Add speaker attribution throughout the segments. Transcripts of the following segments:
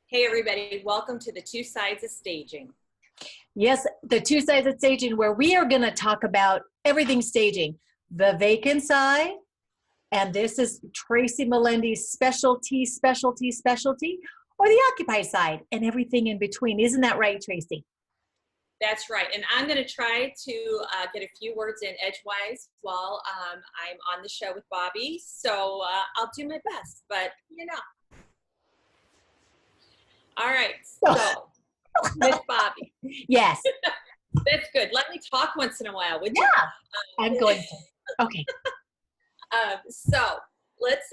Speaker 1: Hey everybody, welcome to the Two Sides of Staging.
Speaker 2: Yes, the Two Sides of Staging, where we are going to talk about everything staging, the vacant side, and this is Tracy Melendi's specialty, or the occupied side, and everything in between. Isn't that right, Tracy?
Speaker 1: That's right, and I'm going to try to get a few words in edgewise while I'm on the show with Bobbie, so I'll do my best, but you know. All right, so Miss Bobbie.
Speaker 2: Yes.
Speaker 1: That's good. Let me talk once in a while, would you?
Speaker 2: Yeah, I'm going to. Okay.
Speaker 1: So let's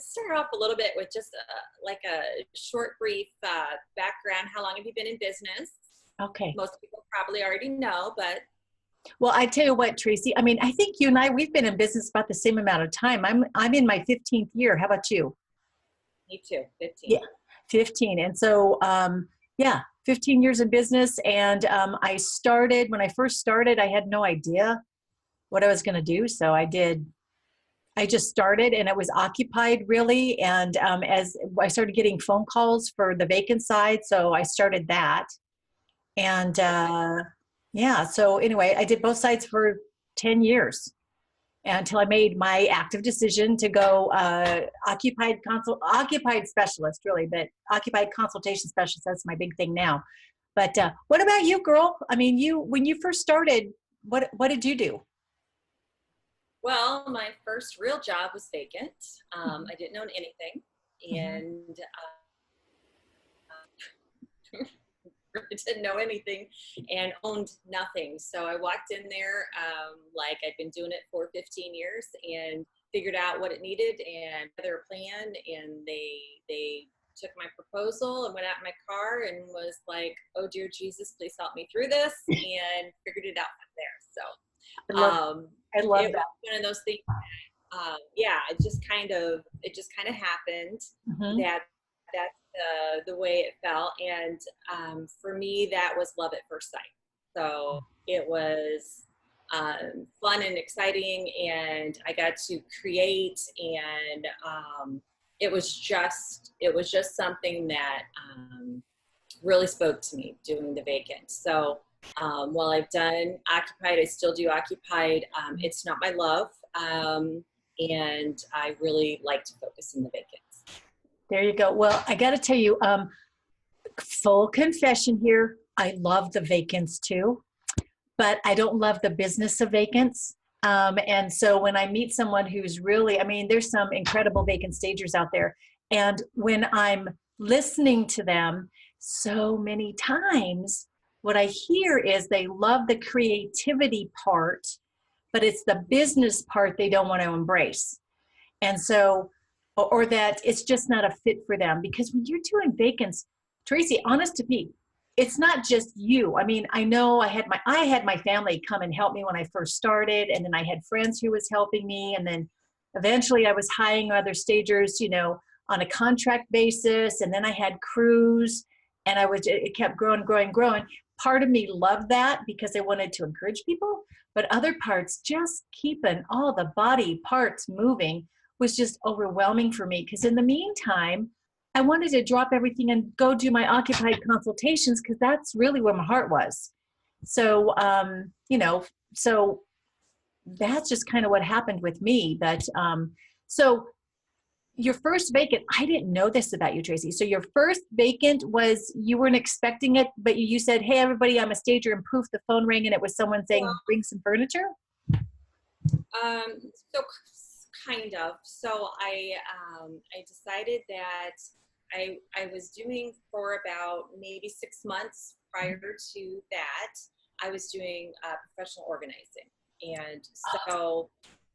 Speaker 1: start off a little bit with just like a short, brief background. How long have you been in business?
Speaker 2: Okay.
Speaker 1: Most people probably already know, but.
Speaker 2: Well, I tell you what, Tracy, I mean, I think you and I, we've been in business about the same amount of time. I'm in my 15th year. How about you?
Speaker 1: Me too, 15.
Speaker 2: Yeah, 15. And so, 15 years in business. And I started, when I first started, I had no idea what I was going to do. So I just started, and it was occupied really. And as I started getting phone calls for the vacant side, so I started that. And so anyway, I did both sides for 10 years until I made my active decision to go occupied specialist, really, but occupied consultation specialist, that's my big thing now. But what about you, girl? I mean, when you first started, what did you do?
Speaker 1: Well, my first real job was vacant. I didn't own anything, and didn't know anything and owned nothing. So I walked in there like I'd been doing it for 15 years and figured out what it needed and their plan. And they took my proposal and went out in my car and was like, "Oh dear Jesus, please help me through this," and figured it out from there. So
Speaker 2: I love that.
Speaker 1: One of those things. It just kind of happened. That's the way it felt, and for me, that was love at first sight. So it was fun and exciting, and I got to create, and it was just something that really spoke to me doing the vacant. So while I've done occupied, I still do occupied. It's not my love, and I really like to focus in the vacant.
Speaker 2: There you go. Well, I got to tell you, full confession here, I love the vacants too, but I don't love the business of vacants. And so when I meet someone who's really, I mean, there's some incredible vacant stagers out there. And when I'm listening to them, so many times what I hear is they love the creativity part, but it's the business part they don't want to embrace. And so, or that it's just not a fit for them. Because when you're doing vacants, Tracy, honest to be, it's not just you. I mean, I know I had my family come and help me when I first started, and then I had friends who was helping me, and then eventually I was hiring other stagers, on a contract basis, and then I had crews, and it kept growing. Part of me loved that because I wanted to encourage people, but other parts, just keeping all the body parts moving, was just overwhelming for me, because in the meantime, I wanted to drop everything and go do my occupied consultations, because that's really where my heart was. So, so that's just kind of what happened with me. But so your first vacant, I didn't know this about you, Tracy. So your first vacant was, you weren't expecting it, but you said, "Hey, everybody, I'm a stager," and poof, the phone rang, and it was someone saying, "Bring some furniture."
Speaker 1: So kind of. So I decided that I was doing for about maybe 6 months prior to that, I was doing professional organizing. And so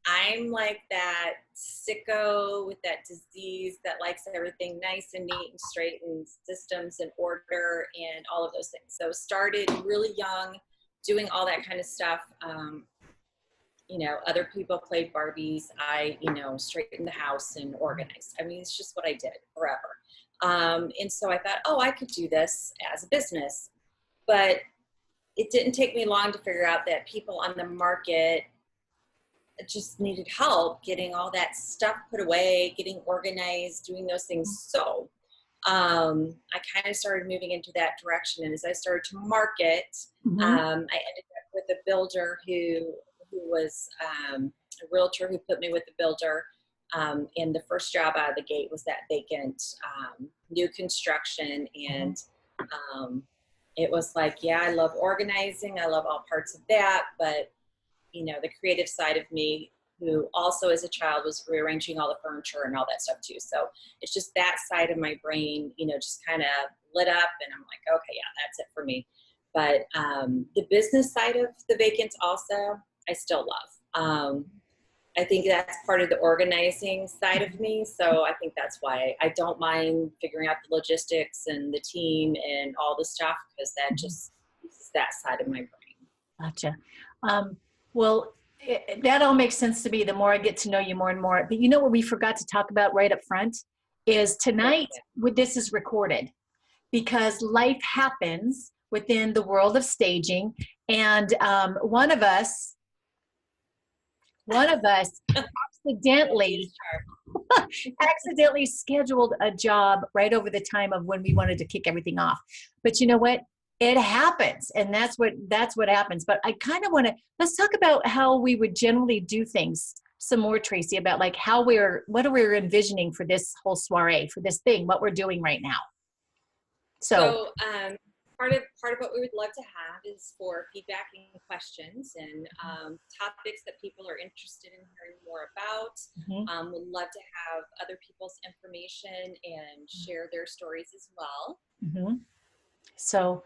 Speaker 1: I'm like that sicko with that disease that likes everything nice and neat and straight and systems and order and all of those things. So started really young doing all that kind of stuff. Other people played Barbies. I, straightened the house and organized. I mean, it's just what I did forever. And so I thought, I could do this as a business. But it didn't take me long to figure out that people on the market just needed help getting all that stuff put away, getting organized, doing those things. So I kind of started moving into that direction. And as I started to market,
Speaker 2: Mm-hmm.
Speaker 1: I ended up with a builder who was a realtor who put me with the builder. And the first job out of the gate was that vacant new construction. And it was like, yeah, I love organizing. I love all parts of that. But, you know, the creative side of me, who also as a child was rearranging all the furniture and all that stuff too. So it's just that side of my brain, you know, just kind of lit up, and I'm like, okay, yeah, that's it for me. But the business side of the vacants also, I still love. I think that's part of the organizing side of me. So I think that's why I don't mind figuring out the logistics and the team and all the stuff, because that just uses that side of my brain.
Speaker 2: Gotcha. Well, that all makes sense to me the more I get to know you more and more. But you know what we forgot to talk about right up front is tonight, this is recorded because life happens within the world of staging. And one of us accidentally scheduled a job right over the time of when we wanted to kick everything off. But you know what? It happens, and that's what happens. But I kind of want to, let's talk about how we would generally do things some more, Tracy, about like what are we envisioning for this whole soiree, for this thing, what we're doing right now.
Speaker 1: So part of what we would love to have is for feedback and questions and topics that people are interested in hearing more about. We'd love to have other people's information and share their stories as well.
Speaker 2: So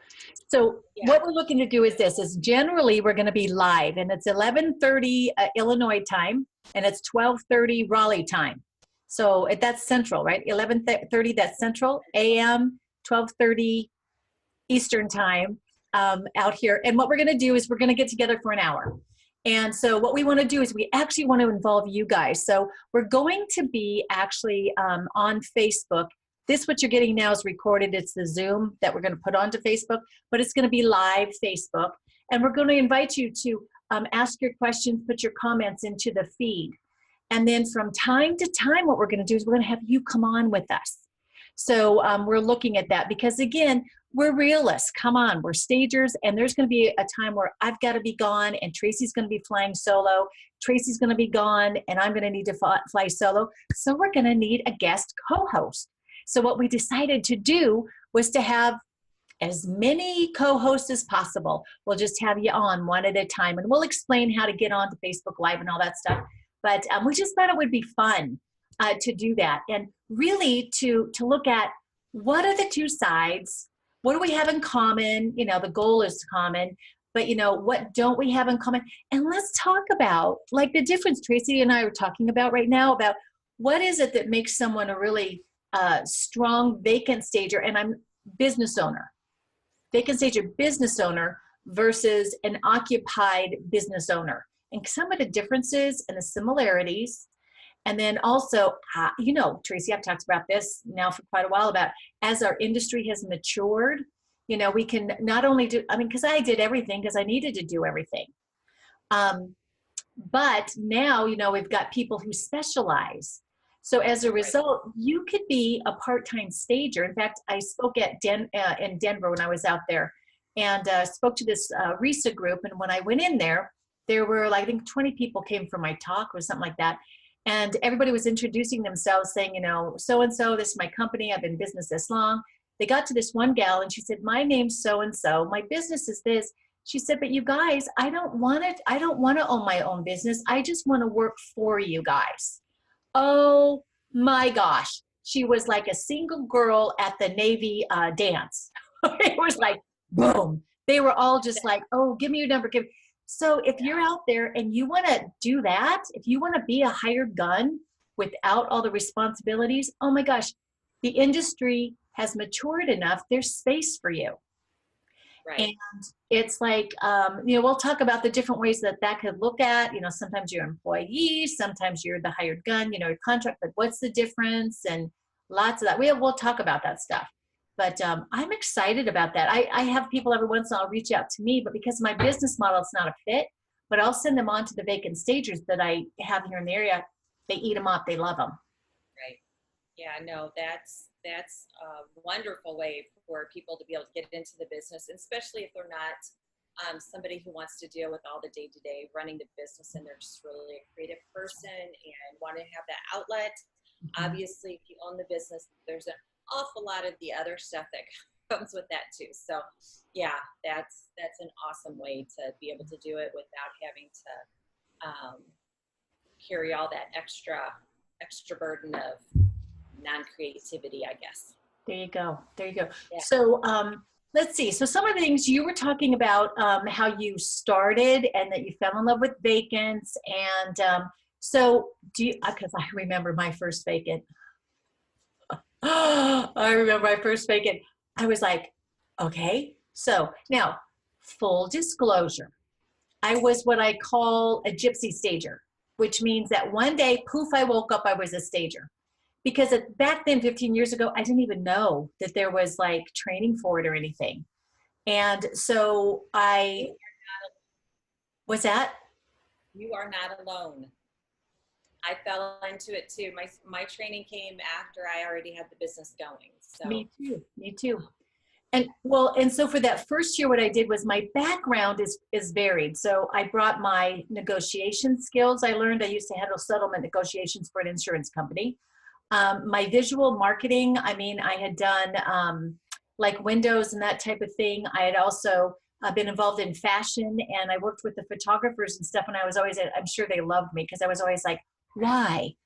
Speaker 2: what we're looking to do is generally we're going to be live, and it's 11:30 Illinois time, and it's 12:30 Raleigh time. So that's Central, right? 11:30, that's Central, AM, 12:30 Eastern time out here. And what we're going to do is we're going to get together for an hour. And so what we want to do is we actually want to involve you guys. So we're going to be actually on Facebook. This, what you're getting now, is recorded. It's the Zoom that we're going to put onto Facebook, but it's going to be live Facebook. And we're going to invite you to ask your questions, put your comments into the feed. And then from time to time, what we're going to do is we're going to have you come on with us. So we're looking at that because, again, we're realists. Come on, we're stagers, and there's going to be a time where I've got to be gone, and Tracy's going to be flying solo. Tracy's going to be gone, and I'm going to need to fly solo. So we're going to need a guest co-host. So what we decided to do was to have as many co-hosts as possible. We'll just have you on one at a time, and we'll explain how to get on to Facebook Live and all that stuff. But we just thought it would be fun to do that, and really to look at what are the two sides, what do we have in common. You know, the goal is common, but you know, what don't we have in common? And let's talk about like the difference Tracy and I are talking about right now, about what is it that makes someone a really strong vacant stager, and I'm business owner, vacant stager business owner versus an occupied business owner, and some of the differences and the similarities. And then also, you know, Tracy, I've talked about this now for quite a while, about as our industry has matured, you know, we can not only do, I mean, because I did everything because I needed to do everything. But now, you know, we've got people who specialize. So as a result, you could be a part-time stager. In fact, I spoke at in Denver when I was out there, and spoke to this RISA group. And when I went in there were like, I think 20 people came for my talk or something like that. And everybody was introducing themselves saying, you know, so-and-so, this is my company. I've been in business this long. They got to this one gal and she said, my name's so-and-so. My business is this. She said, but you guys, I don't want it. I don't want to own my own business. I just want to work for you guys. Oh my gosh. She was like a single girl at the Navy dance. It was like, boom. They were all just like, oh, give me your number. So if you're out there and you want to do that, if you want to be a hired gun without all the responsibilities, oh my gosh, the industry has matured enough. There's space for you.
Speaker 1: Right.
Speaker 2: And it's like, you know, we'll talk about the different ways that could look at, you know, sometimes you're an employee, sometimes you're the hired gun, you know, your contract, but what's the difference? And lots of that. We'll talk about that stuff. But I'm excited about that. I have people every once in a while reach out to me, but because my business model is not a fit, but I'll send them on to the vacant stagers that I have here in the area. They eat them up. They love them.
Speaker 1: Right. Yeah, no, that's a wonderful way for people to be able to get into the business, and especially if they're not somebody who wants to deal with all the day-to-day running the business, and they're just really a creative person and want to have that outlet. Obviously, if you own the business, there's an awful lot of the other stuff that comes with that too. So yeah, that's an awesome way to be able to do it without having to carry all that extra burden of non-creativity, I guess.
Speaker 2: There you go. There you go.
Speaker 1: Yeah.
Speaker 2: So let's see. So some of the things you were talking about, how you started and that you fell in love with vacants. And so do you, because I remember my first vacant. I remember my first vacant. I was like, okay. So now, full disclosure, I was what I call a gypsy stager, which means that one day, poof, I woke up, I was a stager. Because back then, 15 years ago, I didn't even know that there was like training for it or anything. And so what's that?
Speaker 1: You are not alone. I fell into it too. My training came after I already had the business going. So
Speaker 2: Me too. Me too. And well, and so for that first year, what I did was my background is varied. So I brought my negotiation skills. I used to handle settlement negotiations for an insurance company. My visual marketing, I mean, I had done like windows and that type of thing. I had also been involved in fashion, and I worked with the photographers and stuff. And I was always, I'm sure they loved me because I was always like, why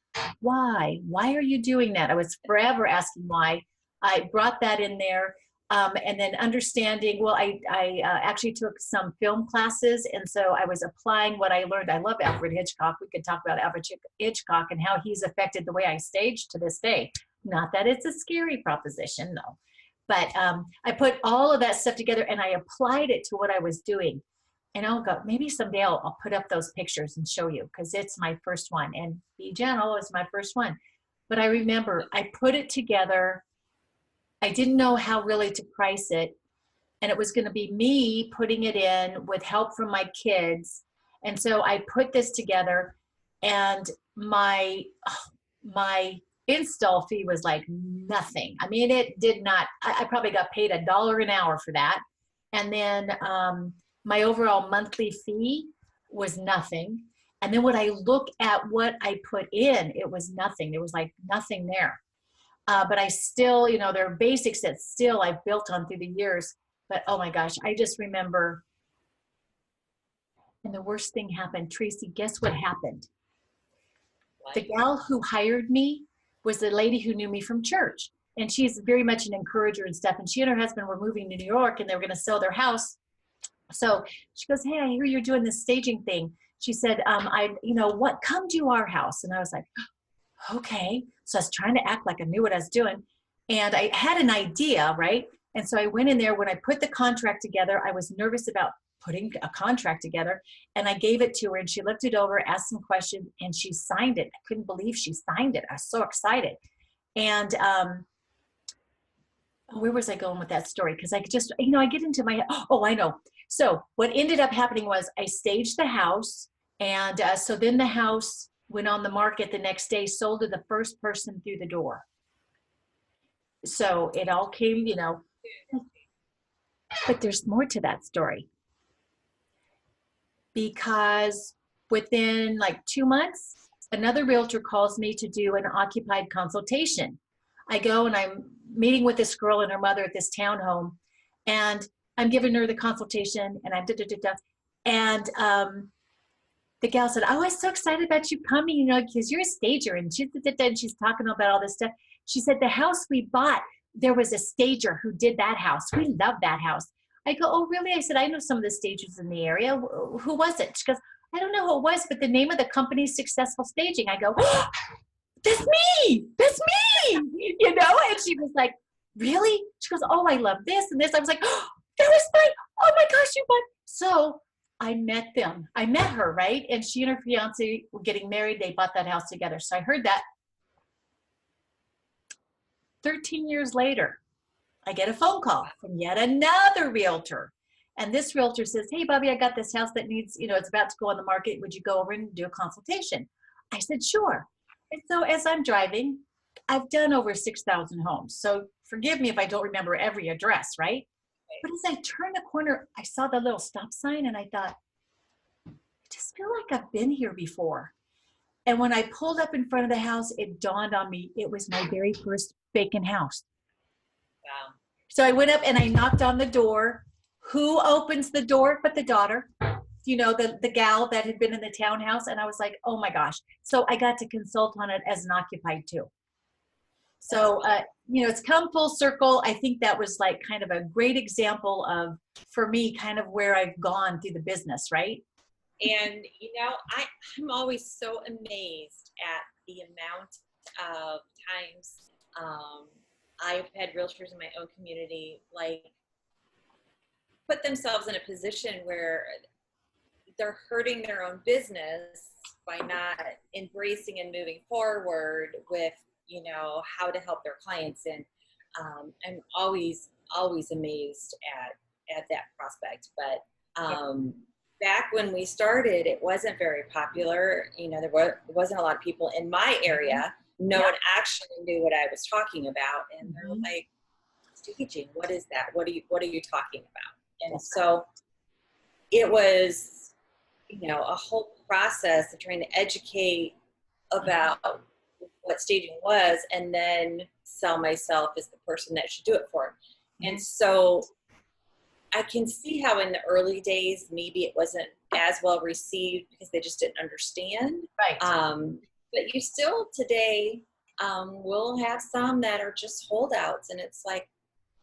Speaker 2: are you doing that? I was forever asking why. I brought that in there. And then understanding, well, I actually took some film classes. And so I was applying what I learned. I love Alfred Hitchcock. We could talk about Alfred Hitchcock and how he's affected the way I stage to this day. Not that it's a scary proposition, no. But I put all of that stuff together and I applied it to what I was doing. And I'll go, maybe someday I'll put up those pictures and show you, because it's my first one. And Be Gentle is my first one. But I remember I put it together. I didn't know how really to price it. And it was going to be me putting it in with help from my kids. And so I put this together, and my install fee was like nothing. I mean, it did not, I probably got paid $1 an hour for that. And then my overall monthly fee was nothing. And then when I look at what I put in, it was nothing. There was like nothing there. But I still, there are basics that still I've built on through the years. But oh my gosh, I just remember. And the worst thing happened. Tracy, guess what happened? The gal who hired me was the lady who knew me from church. And she's very much an encourager and stuff. And she and her husband were moving to New York, and they were going to sell their house. So she goes, hey, I hear you're doing this staging thing. She said, come to our house. And I was like, okay. So I was trying to act like I knew what I was doing. And I had an idea, right? And so I went in there. When I put the contract together, I was nervous about putting a contract together. And I gave it to her, and she looked it over, asked some questions, and she signed it. I couldn't believe she signed it. I was so excited. And where was I going with that story? Because I just, I get into my, I know. So what ended up happening was I staged the house. And so then the house went on the market the next day, sold to the first person through the door. So it all came, but there's more to that story. Because within like 2 months, another realtor calls me to do an occupied consultation. I go and I'm meeting with this girl and her mother at this townhome, and I'm giving her the consultation, and I'm and the gal said, oh, I was so excited about you coming, because you're a stager, and she's talking about all this stuff. She said, the house we bought, there was a stager who did that house. We love that house. I go, oh, really? I said, I know some of the stagers in the area. Who was it? She goes, I don't know who it was, but the name of the company is Successful Staging. I go, oh, that's me, and she was like, really? She goes, oh, I love this and this. I was like, oh, that was fine. Oh my gosh, you won. So I met them. I met her, right? And she and her fiance were getting married. They bought that house together. So I heard that. 13 years later, I get a phone call from yet another realtor. And this realtor says, hey, Bobbie, I got this house that needs, it's about to go on the market. Would you go over and do a consultation? I said, sure. And so as I'm driving, I've done over 6,000 homes. So forgive me if I don't remember every address, right? But as I turned the corner, I saw the little stop sign and I thought, I just feel like I've been here before. And when I pulled up in front of the house, it dawned on me, it was my very first vacant house.
Speaker 1: Wow.
Speaker 2: So I went up and I knocked on the door. Who opens the door but the daughter? The gal that had been in the townhouse. And I was like, oh my gosh. So I got to consult on it as an occupied too. So, it's come full circle. I think that was like kind of a great example of, for me, kind of where I've gone through the business, right?
Speaker 1: And, I'm always so amazed at the amount of times I've had realtors in my own community, like, put themselves in a position where they're hurting their own business by not embracing and moving forward with, how to help their clients. And I'm always amazed at that prospect. But back when we started, it wasn't very popular. There wasn't a lot of people in my area. No one actually knew what I was talking about. And they're like, staging, what is that? What are you talking about? And so it was, a whole process of trying to educate about what staging was, and then sell myself as the person that should do it for them. And so I can see how in the early days, maybe it wasn't as well received because they just didn't understand.
Speaker 2: Right.
Speaker 1: But you still today will have some that are just holdouts, and it's like,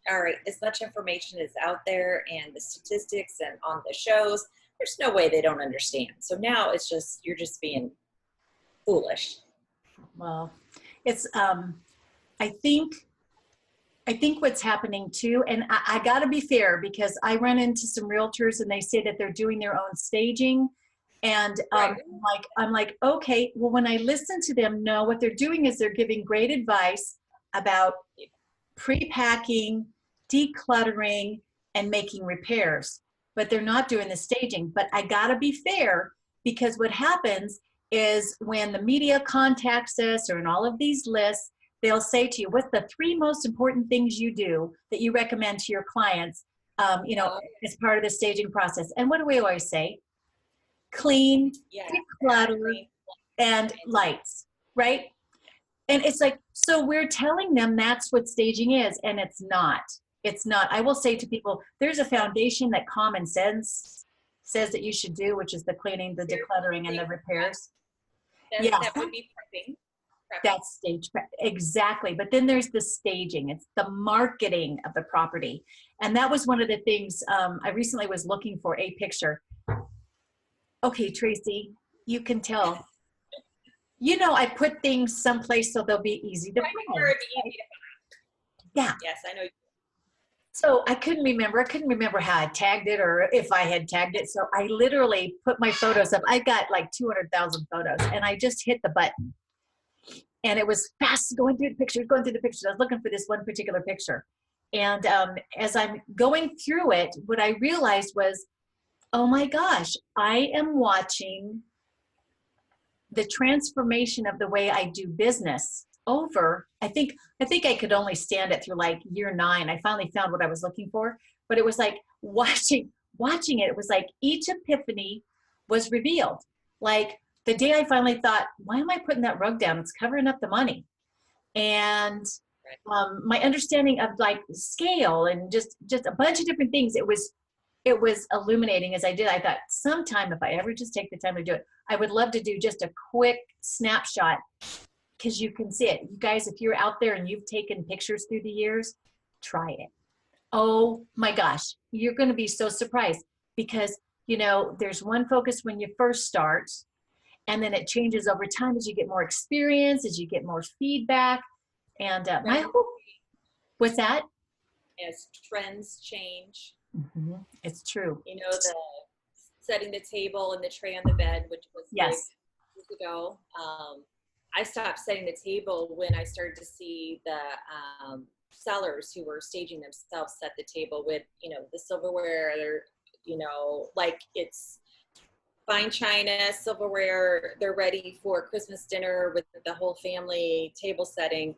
Speaker 1: all right, as much information is out there and the statistics and on the shows, there's no way they don't understand. So now it's just, you're just being foolish.
Speaker 2: Well, it's, I think what's happening too, and I got to be fair because I run into some realtors and they say that they're doing their own staging. And I'm like, okay, well, when I listen to them, no, what they're doing is they're giving great advice about pre-packing, decluttering, and making repairs, but they're not doing the staging. But I gotta be fair, because what happens is when the media contacts us or in all of these lists, they'll say to you, what's the 3 most important things you do that you recommend to your clients, as part of the staging process? And what do we always say? Clean, declutter, and lights, right? And it's like, so we're telling them that's what staging is, and it's not. It's not. I will say to people, there's a foundation that common sense says that you should do, which is the cleaning, the decluttering, and the repairs.
Speaker 1: That would be prepping.
Speaker 2: That's stage prep. Exactly. But then there's the staging. It's the marketing of the property. And that was one of the things I recently was looking for a picture. Okay, Tracy, you can tell. I put things someplace so they'll be easy to find. Yeah.
Speaker 1: Yes, I know.
Speaker 2: So I couldn't remember how I tagged it or if I had tagged it. So I literally put my photos up. I got like 200,000 photos and I just hit the button. And it was fast going through the pictures. I was looking for this one particular picture. And as I'm going through it, what I realized was, oh my gosh, I am watching the transformation of the way I do business over. I think I could only stand it through like year 9. I finally found what I was looking for, but it was like watching it. It was like each epiphany was revealed. Like the day I finally thought, why am I putting that rug down? It's covering up the money. And my understanding of like scale and just a bunch of different things, it was illuminating as I did. I thought sometime if I ever just take the time to do it, I would love to do just a quick snapshot because you can see it. You guys, if you're out there and you've taken pictures through the years, try it. Oh my gosh, you're going to be so surprised because, there's one focus when you first start and then it changes over time as you get more experience, as you get more feedback. And my hope, what's that?
Speaker 1: As trends change.
Speaker 2: Mm-hmm. It's true.
Speaker 1: The setting the table and the tray on the bed, which was years ago. I stopped setting the table when I started to see the sellers who were staging themselves set the table with, the silverware, you know, like it's fine china, silverware. They're ready for Christmas dinner with the whole family table setting.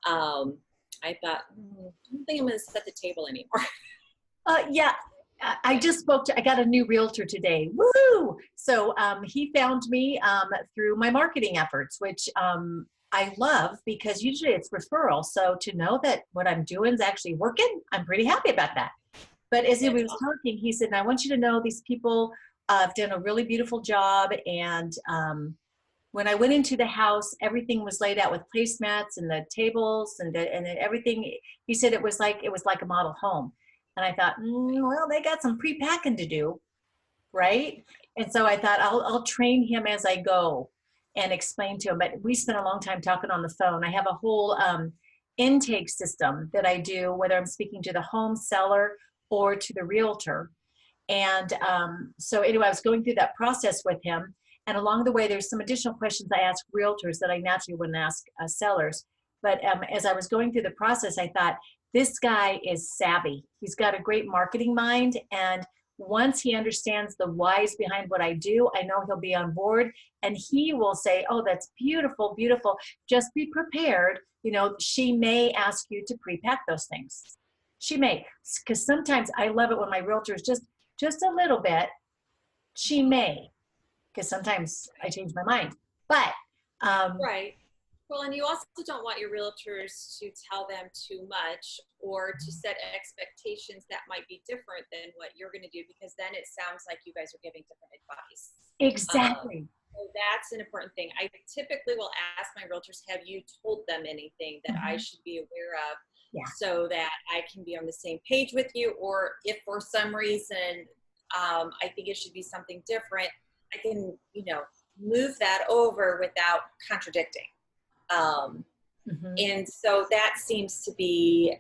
Speaker 1: I thought, I don't think I'm going to set the table anymore.
Speaker 2: Yeah, I just spoke to, I got a new realtor today. Woo! So he found me through my marketing efforts, which I love because usually it's referral. So to know that what I'm doing is actually working, I'm pretty happy about that. But as he was talking, he said, I want you to know these people have done a really beautiful job. And when I went into the house, everything was laid out with placemats and the tables and everything. He said it was like a model home. And I thought, well, they got some pre-packing to do, right? And so I thought I'll train him as I go and explain to him. But we spent a long time talking on the phone. I have a whole intake system that I do, whether I'm speaking to the home seller or to the realtor. And so anyway, I was going through that process with him. And along the way, there's some additional questions I ask realtors that I naturally wouldn't ask sellers. But as I was going through the process, I thought, this guy is savvy. He's got a great marketing mind. And once he understands the whys behind what I do, I know he'll be on board. And he will say, oh, that's beautiful, beautiful. Just be prepared. You know, she may ask you to pre-pack those things. She may. Because sometimes I love it when my realtors just a little bit. She may. Because sometimes I change my mind. But
Speaker 1: right. Well, and you also don't want your realtors to tell them too much or to set expectations that might be different than what you're going to do, because then it sounds like you guys are giving different advice.
Speaker 2: Exactly.
Speaker 1: So that's an important thing. I typically will ask my realtors, have you told them anything that I should be aware of, so that I can be on the same page with you? Or if for some reason I think it should be something different, I can, you know, move that over without contradicting. And so that seems to be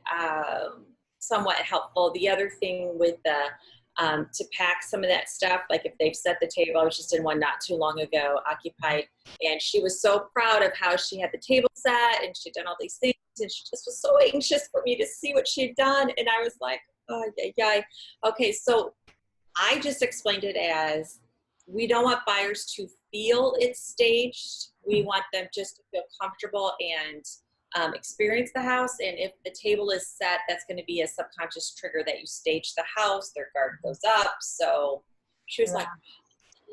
Speaker 1: somewhat helpful. The other thing with the to pack some of that stuff, like if they've set the table, I was just in one not too long ago, occupied, and she was so proud of how she had the table set and she'd done all these things, and she just was so anxious for me to see what she'd done. And I was like, oh yeah. Okay, so I just explained it as, we don't want buyers to feel it's staged. We want them just to feel comfortable and experience the house. And if the table is set, that's going to be a subconscious trigger that you stage the house. Their guard goes up. So she was like,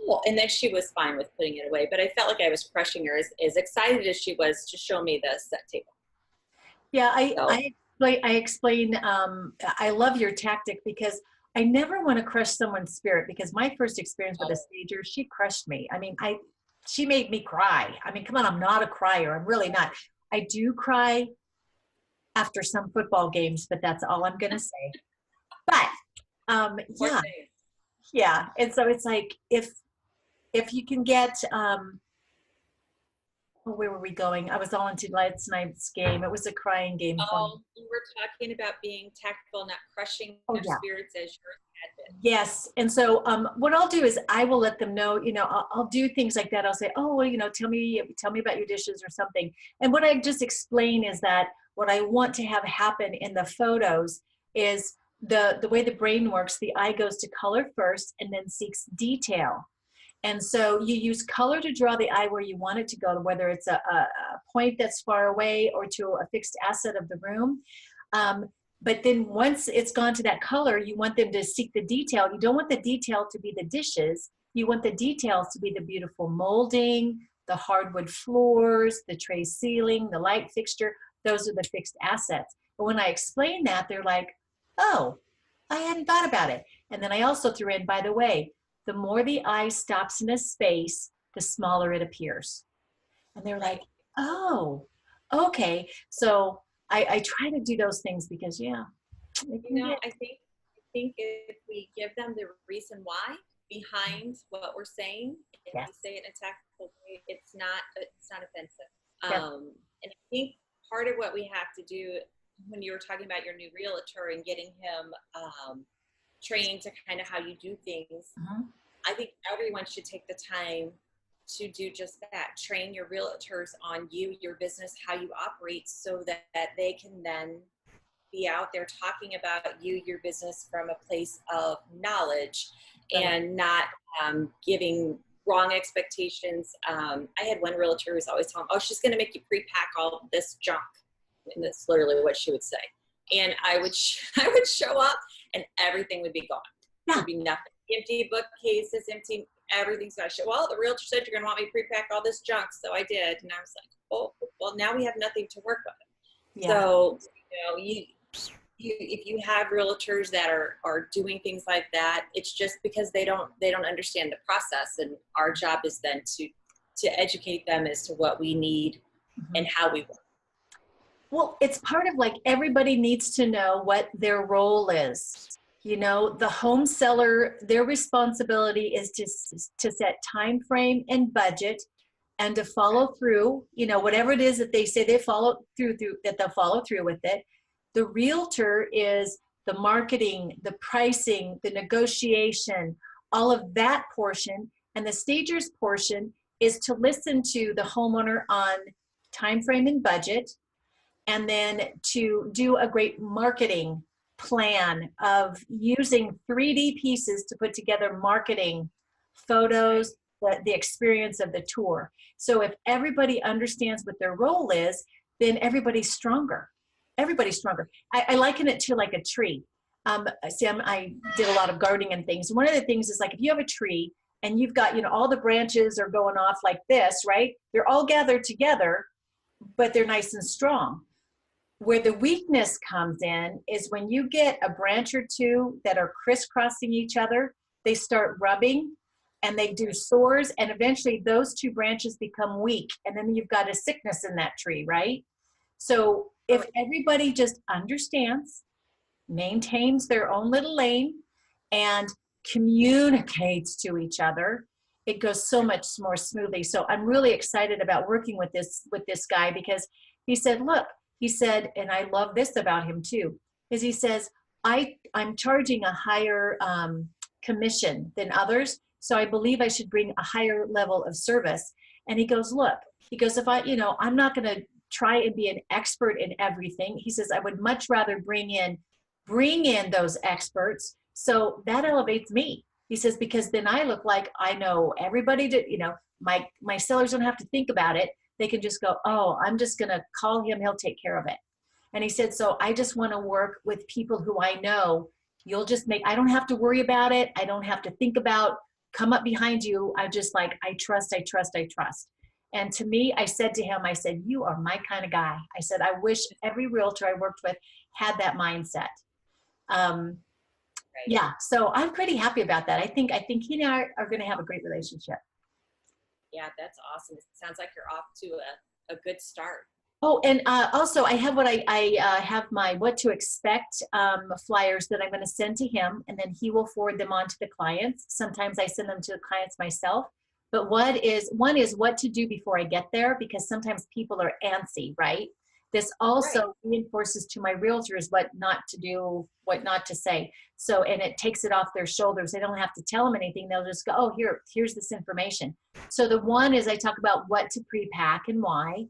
Speaker 1: oh. And then she was fine with putting it away. But I felt like I was crushing her, as excited as she was to show me the set table.
Speaker 2: Yeah, I explain, I love your tactic, because I never want to crush someone's spirit, because my first experience with a stager, she crushed me. I mean, she made me cry. I mean, come on, I'm not a crier. I'm really not. I do cry after some football games, but that's all I'm going to say. But yeah. And so it's like, if you can get, where were we going? I was all into last night's game. It was a crying game.
Speaker 1: Oh, you were talking about being tactful, not crushing their spirits as yours had been.
Speaker 2: Yes. And so what I'll do is I will let them know, you know, I'll do things like that. I'll say, oh, well, you know, tell me about your dishes or something. And what I just explain is that what I want to have happen in the photos is the way the brain works. The eye goes to color first and then seeks detail. And so you use color to draw the eye where you want it to go, whether it's a point that's far away or to a fixed asset of the room. But then once it's gone to that color, you want them to seek the detail. You don't want the detail to be the dishes. You want the details to be the beautiful molding, the hardwood floors, the tray ceiling, the light fixture. Those are the fixed assets. But when I explain that, they're like, oh, I hadn't thought about it. And then I also threw in, by the way, the more the eye stops in a space, the smaller it appears. And they're like, oh, okay. So I try to do those things because, you know,
Speaker 1: I think if we give them the reason why behind what we're saying, if we say it in a tactful way, it's not offensive. And I think part of what we have to do, when you were talking about your new realtor and getting him trained to kind of how you do things, I think everyone should take the time to do just that. Train your realtors on you, your business, how you operate, so that they can then be out there talking about you, your business from a place of knowledge
Speaker 2: Right.
Speaker 1: and not giving wrong expectations. I had one realtor who was always telling, oh, she's going to make you pre-pack all this junk. And that's literally what she would say. And I would show up and everything would be gone.
Speaker 2: Yeah.
Speaker 1: There'd be nothing. Empty bookcases, empty everything. So I said, well, the realtor said you're going to want me to pre-pack all this junk. So I did. And I was like, oh, well, now we have nothing to work with.
Speaker 2: Yeah.
Speaker 1: So, if you have realtors that are doing things like that, it's just because they don't understand the process. And our job is then to educate them as to what we need and how we work.
Speaker 2: Well, it's part of like everybody needs to know what their role is. You know, the home seller, their responsibility is to set time frame and budget and to follow through, you know, whatever it is that they say they follow through that they'll follow through with it. The realtor is the marketing, the pricing, the negotiation, all of that portion. And the stager's portion is to listen to the homeowner on time frame and budget, and then to do a great marketing plan of using 3D pieces to put together marketing, photos, the experience of the tour. So if everybody understands what their role is, then everybody's stronger. Everybody's stronger. I liken it to like a tree. I did a lot of gardening and things. One of the things is like if you have a tree and you've got, you know, all the branches are going off like this, right? They're all gathered together, but they're nice and strong. Where the weakness comes in is when you get a branch or two that are crisscrossing each other, they start rubbing and they do sores, and eventually those two branches become weak, and then you've got a sickness in that tree, right? So if everybody just understands, maintains their own little lane, and communicates to each other, it goes so much more smoothly. So I'm really excited about working with this guy, because he said, look, he said, and I love this about him too, is he says, I'm charging a higher commission than others, so I believe I should bring a higher level of service. And he goes, look, he goes, if I'm not going to try and be an expert in everything. He says, I would much rather bring in those experts. So that elevates me. He says, because then I look like I know everybody my sellers don't have to think about it. They can just go, oh, I'm just going to call him. He'll take care of it. And he said, so I just want to work with people who I know I don't have to worry about it. I don't have to think about come up behind you. I just like, I trust. And to me, I said to him, I said, you are my kind of guy. I said, I wish every realtor I worked with had that mindset. Yeah, so I'm pretty happy about that. I think he and I are going to have a great relationship.
Speaker 1: Yeah, that's awesome. It sounds like you're off to a good start.
Speaker 2: Oh, and also I have I have my what to expect flyers that I'm going to send to him, and then he will forward them on to the clients. Sometimes I send them to the clients myself. But one is what to do before I get there, because sometimes people are antsy, right? This also reinforces to my realtors what not to do, what not to say. So, and it takes it off their shoulders. They don't have to tell them anything. They'll just go, oh, here's this information. So the one is I talk about what to pre-pack and why.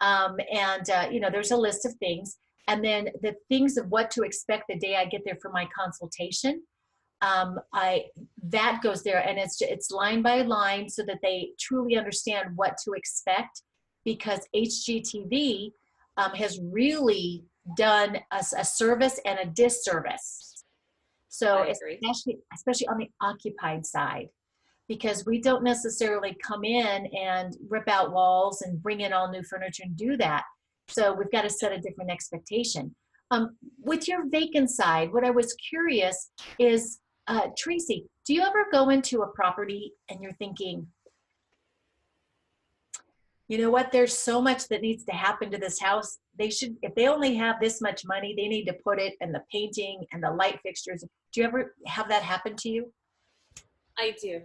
Speaker 2: There's a list of things. And then the things of what to expect the day I get there for my consultation. That goes there, and it's line by line so that they truly understand what to expect, because HGTV has really done us a service and a disservice. So especially on the occupied side, because we don't necessarily come in and rip out walls and bring in all new furniture and do that. So we've got to set a different expectation. With your vacant side, what I was curious is, Tracy, do you ever go into a property and you're thinking, you know what, there's so much that needs to happen to this house. If they only have this much money, they need to put it in the painting and the light fixtures. Do you ever have that happen to you?
Speaker 1: I do.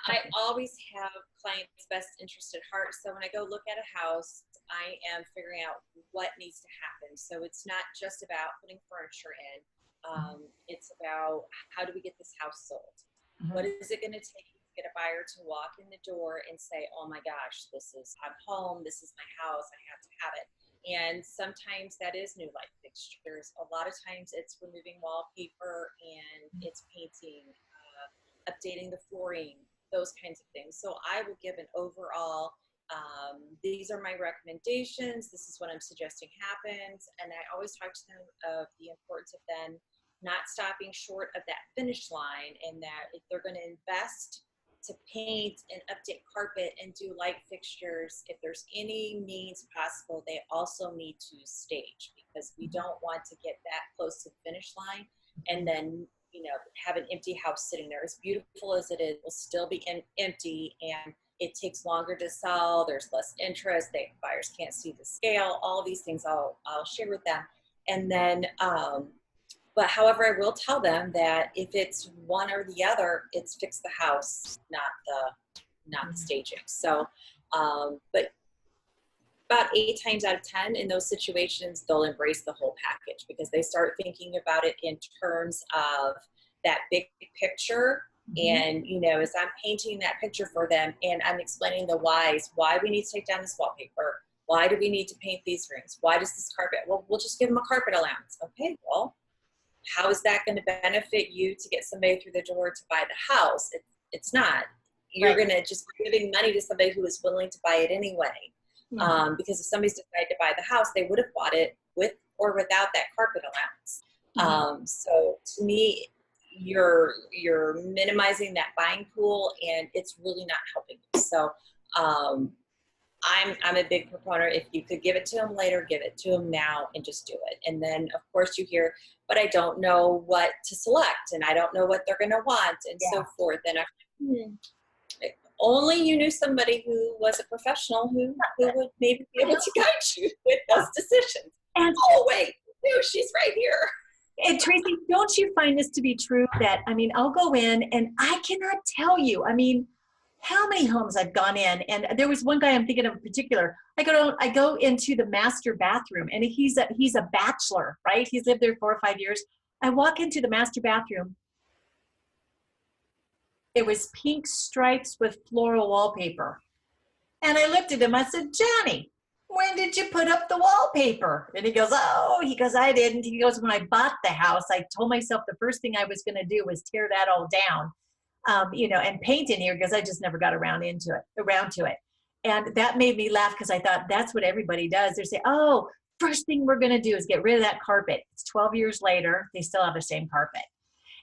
Speaker 1: I always have clients' best interest at heart. So when I go look at a house, I am figuring out what needs to happen. So it's not just about putting furniture in. It's about, how do we get this house sold? Mm-hmm. What is it going to take to get a buyer to walk in the door and say, oh my gosh, I'm home, this is my house, I have to have it. And sometimes that is new light fixtures. A lot of times it's removing wallpaper and it's painting, updating the flooring, those kinds of things. So I will give an overall, these are my recommendations. This is what I'm suggesting happens. And I always talk to them of the importance of then not stopping short of that finish line, and that if they're going to invest to paint and update carpet and do light fixtures, if there's any means possible, they also need to stage, because we don't want to get that close to the finish line and then, you know, have an empty house sitting there. As beautiful as it is, will still be empty, and it takes longer to sell. There's less interest. Buyers can't see the scale. All these things I'll share with them. And then, but however, I will tell them that if it's one or the other, it's fix the house, not the staging. So, but about 8 times out of 10 in those situations, they'll embrace the whole package, because they start thinking about it in terms of that big picture. And, you know, as I'm painting that picture for them and I'm explaining the whys, why we need to take down this wallpaper, why do we need to paint these rooms, why does this carpet, well, we'll just give them a carpet allowance. Okay, well, how is that going to benefit you to get somebody through the door to buy the house? It's not. You're going to just be giving money to somebody who is willing to buy it anyway. Because if somebody's decided to buy the house, they would have bought it with or without that carpet allowance. So to me, you're minimizing that buying pool, and it's really not helping you. So I'm a big proponent. If you could give it to them later, give it to them now and just do it. And then of course you hear, but I don't know what to select and I don't know what they're going to want and so forth. And if only you knew somebody who was a professional who would maybe be able to guide you with those decisions. And oh wait, no, she's right here.
Speaker 2: And Tracy, don't you find this to be true that, I mean, I'll go in and I cannot tell you, I mean, how many homes I've gone in, and there was one guy I'm thinking of in particular. I go into the master bathroom, and he's a bachelor, right? He's lived there 4 or 5 years. I walk into the master bathroom. It was pink stripes with floral wallpaper. And I looked at him, I said, Johnny, when did you put up the wallpaper? And he goes, I didn't. He goes, when I bought the house, I told myself the first thing I was going to do was tear that all down. You know, and paint in here, because I just never got around to it. And that made me laugh, because I thought that's what everybody does. They say, oh, first thing we're going to do is get rid of that carpet. It's 12 years later, they still have the same carpet.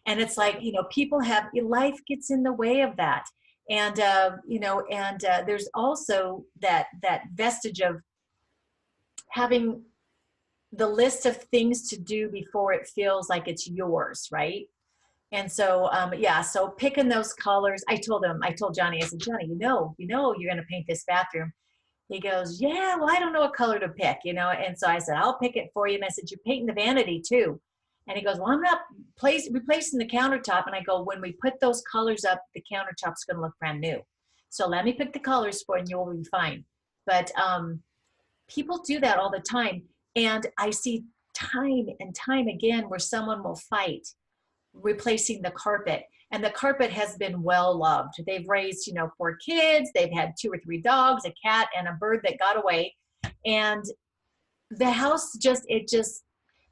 Speaker 2: And it's like, you know, people have, life gets in the way of that. And, you know, and there's also that vestige of having the list of things to do before it feels like it's yours, right? And so, so picking those colors, I told Johnny, I said, Johnny, you know, you're going to paint this bathroom. He goes, yeah, well, I don't know what color to pick, you know? And so I said, I'll pick it for you. And I said, you're painting the vanity too. And he goes, well, I'm not replacing the countertop. And I go, when we put those colors up, the countertop's going to look brand new. So let me pick the colors for you and you'll be fine. But people do that all the time. And I see time and time again where someone will fight replacing the carpet, and the carpet has been well loved. They've raised, you know, 4 kids, they've had 2 or 3 dogs, a cat, and a bird that got away, and the house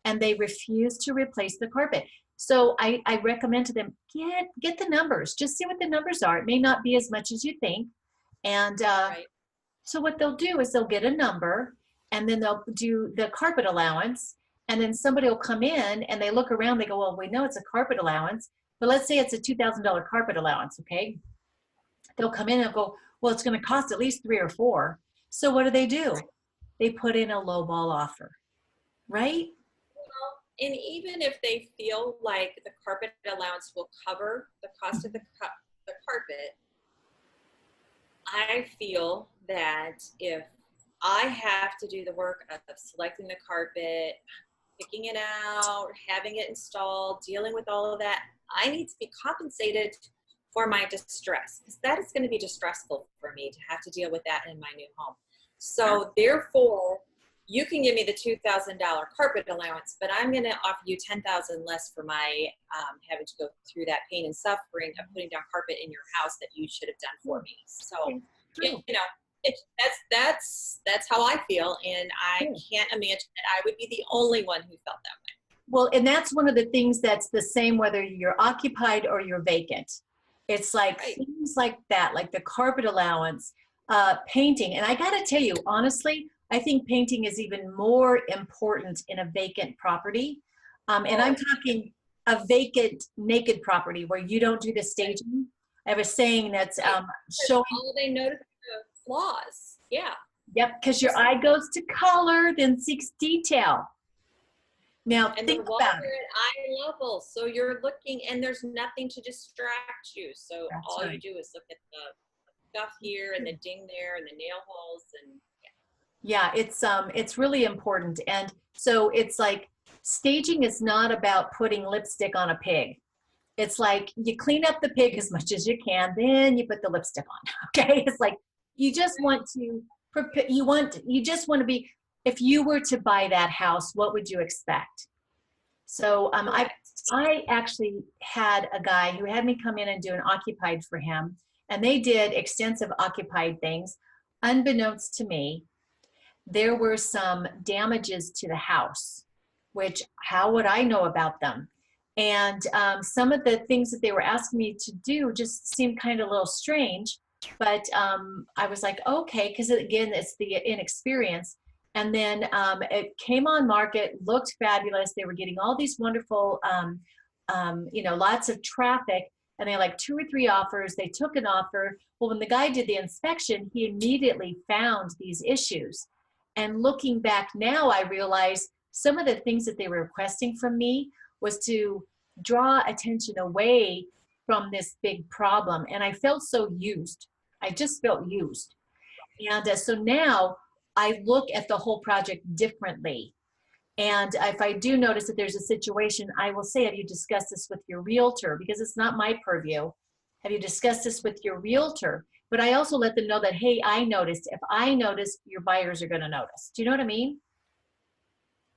Speaker 2: and they refuse to replace the carpet. So I recommend to them, get the numbers, just see what the numbers are. It may not be as much as you think, and so what they'll do is they'll get a number, and then they'll do the carpet allowance. And then somebody will come in and they look around, they go, well, we know it's a carpet allowance, but let's say it's a $2,000 carpet allowance, okay? They'll come in and go, well, it's going to cost at least 3 or 4. So what do? They put in a lowball offer, right?
Speaker 1: Well, and even if they feel like the carpet allowance will cover the cost of the carpet, I feel that if I have to do the work of selecting the carpet, picking it out, having it installed, dealing with all of that, I need to be compensated for my distress, because that is going to be distressful for me to have to deal with that in my new home. So therefore, you can give me the $2,000 carpet allowance, but I'm going to offer you $10,000 less for my having to go through that pain and suffering of putting down carpet in your house that you should have done for me. So, you know, that's that's how I feel. And I can't imagine that I would be the only one who felt that way.
Speaker 2: Well, and that's one of the things that's the same whether you're occupied or you're vacant. It's like things like that, like the carpet allowance, painting. And I got to tell you, honestly, I think painting is even more important in a vacant property. And I'm talking a vacant, naked property where you don't do the staging. I have a saying that's showing.
Speaker 1: All they notice the flaws. Yeah.
Speaker 2: Yep, because your eye goes to color, then seeks detail. Now,
Speaker 1: and
Speaker 2: think
Speaker 1: the walls
Speaker 2: about
Speaker 1: are
Speaker 2: it.
Speaker 1: at eye level, so you're looking, and there's nothing to distract you. So
Speaker 2: That's
Speaker 1: all
Speaker 2: right.
Speaker 1: you do is look at the scuff here and the ding there and the nail holes, and
Speaker 2: Yeah, it's really important. And so it's like staging is not about putting lipstick on a pig. It's like you clean up the pig as much as you can, then you put the lipstick on. Okay, it's like you just want to you just want to be. If you were to buy that house, what would you expect? So I actually had a guy who had me come in and do an occupied for him, and they did extensive occupied things. Unbeknownst to me, there were some damages to the house, which how would I know about them? And some of the things that they were asking me to do just seemed kind of a little strange, but I was like, okay, because again, it's the inexperience. And then it came on market, looked fabulous. They were getting all these wonderful, lots of traffic, and they had like 2 or 3 offers. They took an offer. Well, when the guy did the inspection, he immediately found these issues. And looking back now, I realized some of the things that they were requesting from me was to draw attention away from this big problem. And I felt so used. I just felt used. And so now I look at the whole project differently. And if I do notice that there's a situation, I will say, have you discussed this with your realtor? Because it's not my purview. Have you discussed this with your realtor? But I also let them know that, hey, I noticed. If I notice, your buyers are going to notice. Do you know what I mean?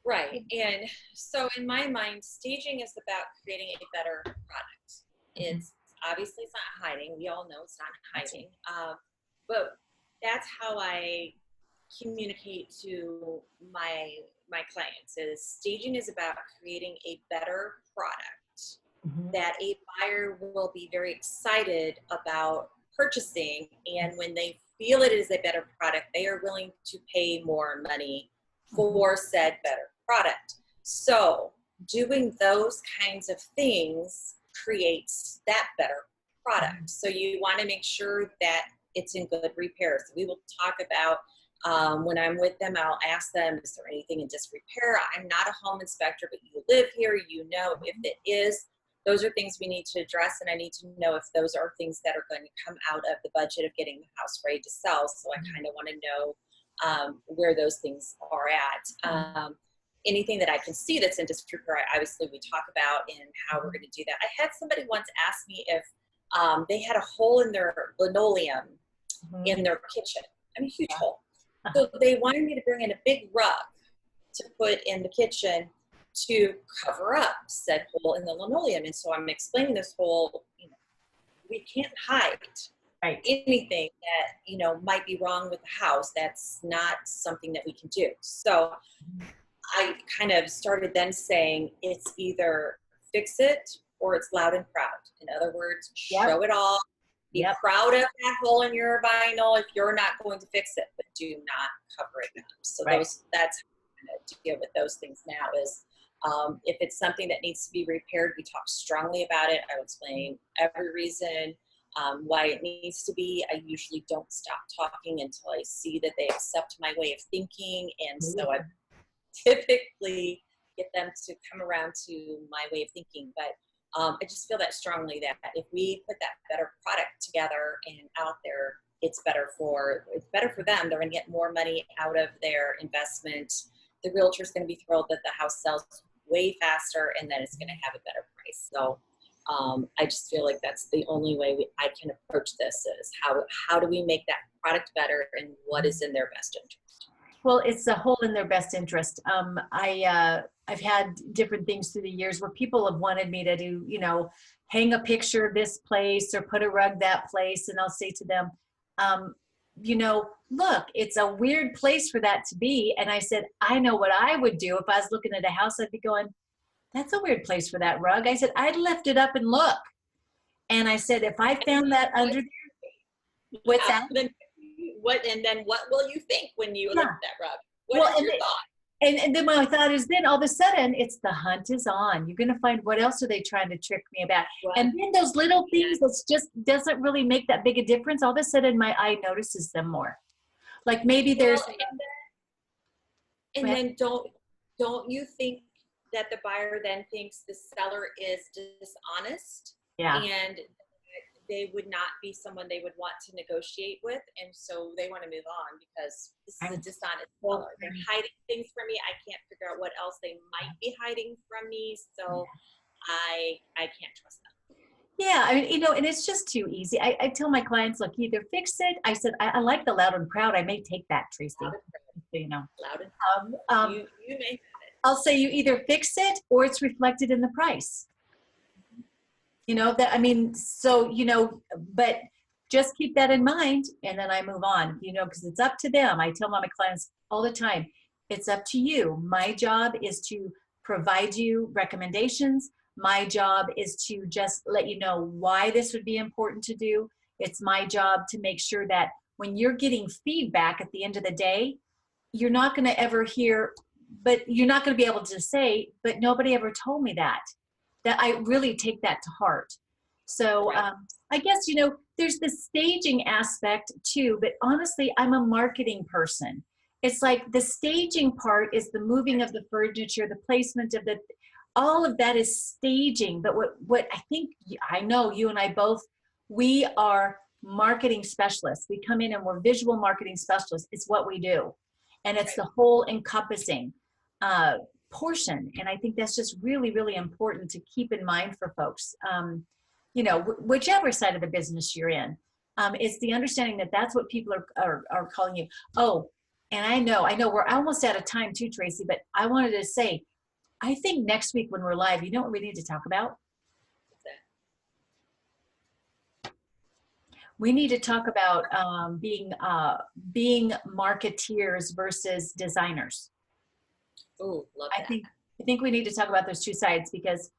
Speaker 1: right. And so in my mind, staging is about creating a better product. It's obviously it's not hiding. We all know it's not hiding. But that's how I communicate to my clients is staging is about creating a better product that a buyer will be very excited about purchasing, and when they feel it is a better product, they are willing to pay more money for said better product. So doing those kinds of things creates that better product. So you want to make sure that it's in good repair. So we will talk about when I'm with them, I'll ask them, is there anything in disrepair? I'm not a home inspector, but you live here, you know if it is. Those are things we need to address, and I need to know if those are things that are going to come out of the budget of getting the house ready to sell. So I kind of want to know where those things are at. Anything that I can see that's in disrepair, obviously we talk about and how we're going to do that. I had somebody once ask me if they had a hole in their linoleum in their kitchen. I mean, huge hole. So they wanted me to bring in a big rug to put in the kitchen to cover up said hole in the linoleum. And so I'm explaining this whole, we can't hide anything that, might be wrong with the house. That's not something that we can do. So I kind of started then saying it's either fix it or it's loud and proud. In other words, show it all. Be proud of that hole in your vinyl if you're not going to fix it, but do not cover it up. So that's how I'm going to deal with those things now is if it's something that needs to be repaired, we talk strongly about it. I will explain every reason why it needs to be. I usually don't stop talking until I see that they accept my way of thinking. And so I typically get them to come around to my way of thinking. But I just feel that strongly that if we put that better product together and out there, it's better for them. They're going to get more money out of their investment. The realtor's going to be thrilled that the house sells way faster, and then it's going to have a better price. So I just feel like that's the only way I can approach this is how do we make that product better and what is in their best interest.
Speaker 2: Well, it's a whole in their best interest. I've had different things through the years where people have wanted me to do, hang a picture of this place or put a rug that place. And I'll say to them, you know, look, it's a weird place for that to be. And I said, I know what I would do if I was looking at a house. I'd be going, that's a weird place for that rug. I said, I'd lift it up and look. And I said, if I found that under, what's that?
Speaker 1: Then what will you think when you look at that rug? What is your thought?
Speaker 2: And then my thought is, then all of a sudden it's the hunt is on. You're going to find, what else are they trying to trick me about? And then those little things that just doesn't really make that big a difference. All of a sudden my eye notices them more. Like maybe there's.
Speaker 1: And then don't you think that the buyer then thinks the seller is dishonest?
Speaker 2: Yeah.
Speaker 1: And they would not be someone they would want to negotiate with, and so they want to move on because this is a dishonest seller. They're hiding things from me. I can't figure out what else they might be hiding from me, so I can't trust them.
Speaker 2: Yeah, I mean, you know, and it's just too easy. I tell my clients, look, either fix it. I said, I like the loud and proud. I may take that, Tracy. You know,
Speaker 1: loud and proud. You may have it.
Speaker 2: I'll say you either fix it or it's reflected in the price. You know, that, I mean, so, you know, but just keep that in mind and then I move on, you know, because it's up to them. I tell my clients all the time, it's up to you. My job is to provide you recommendations. My job is to just let you know why this would be important to do. It's my job to make sure that when you're getting feedback at the end of the day, you're not going to ever hear, but you're not going to be able to say, but nobody ever told me that. That I really take that to heart. So I guess, you know, there's the staging aspect too, but honestly, I'm a marketing person. It's like the staging part is the moving of the furniture, the placement of all of that is staging. But what I think, I know you and I both, we are marketing specialists. We come in and we're visual marketing specialists. It's what we do. And it's the whole encompassing portion. And I think that's just really, really important to keep in mind for folks. You know, whichever side of the business you're in, it's the understanding that that's what people are calling you. Oh, and I know we're almost out of time too, Tracy, but I wanted to say, I think next week when we're live, you know what we need to talk about? We need to talk about being marketeers versus designers.
Speaker 1: Oh, love that.
Speaker 2: I think we need to talk about those two sides because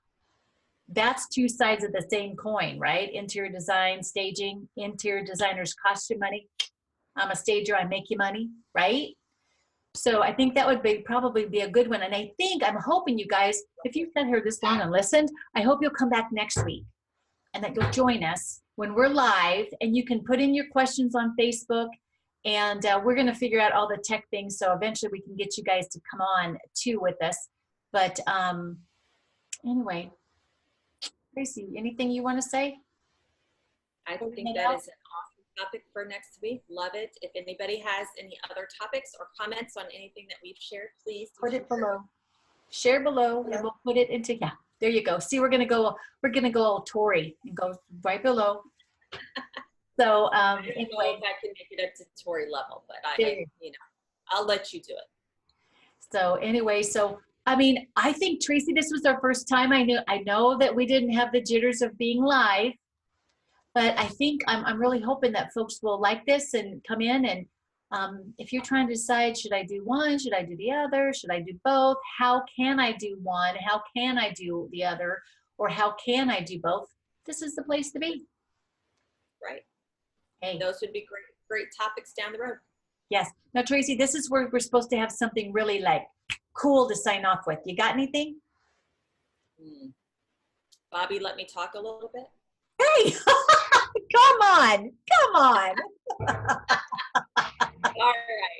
Speaker 2: that's two sides of the same coin, right? Interior design, staging. Interior designers cost you money. I'm a stager, I make you money, right? So I think that would probably be a good one. And I'm hoping you guys, if you've sat here this long and listened, I hope you'll come back next week and that you'll join us when we're live and you can put in your questions on Facebook. And we're going to figure out all the tech things. So eventually we can get you guys to come on too with us. But anyway, Tracy, anything you want to say?
Speaker 1: I think that is an awesome topic for next week. Love it. If anybody has any other topics or comments on anything that we've shared, please
Speaker 2: put it below. Share below and we'll put it into, there you go. See, we're going to go all Tory and go right below. So
Speaker 1: I don't know if I can make it up to Tory level, but I'll let you do it.
Speaker 2: So anyway, I mean, I think Tracy, this was our first time. I know that we didn't have the jitters of being live, but I think I'm really hoping that folks will like this and come in. And if you're trying to decide, should I do one? Should I do the other? Should I do both? How can I do one? How can I do the other? Or how can I do both? This is the place to be.
Speaker 1: Right.
Speaker 2: Hey.
Speaker 1: Those would be great topics down the road.
Speaker 2: Yes. Now, Tracy, this is where we're supposed to have something really like cool to sign off with. You got anything?
Speaker 1: Bobbie, let me talk a little bit.
Speaker 2: Hey, come on.
Speaker 1: All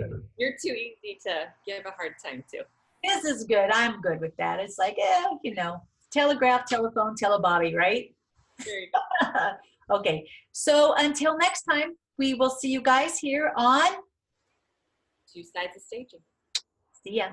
Speaker 1: right. You're too easy to give a hard time to.
Speaker 2: This is good. I'm good with that. It's like, you know, telegraph, telephone, Bobbie, right?
Speaker 1: There you go.
Speaker 2: Okay, so until next time, we will see you guys here on
Speaker 1: Two Sides of Staging.
Speaker 2: See ya.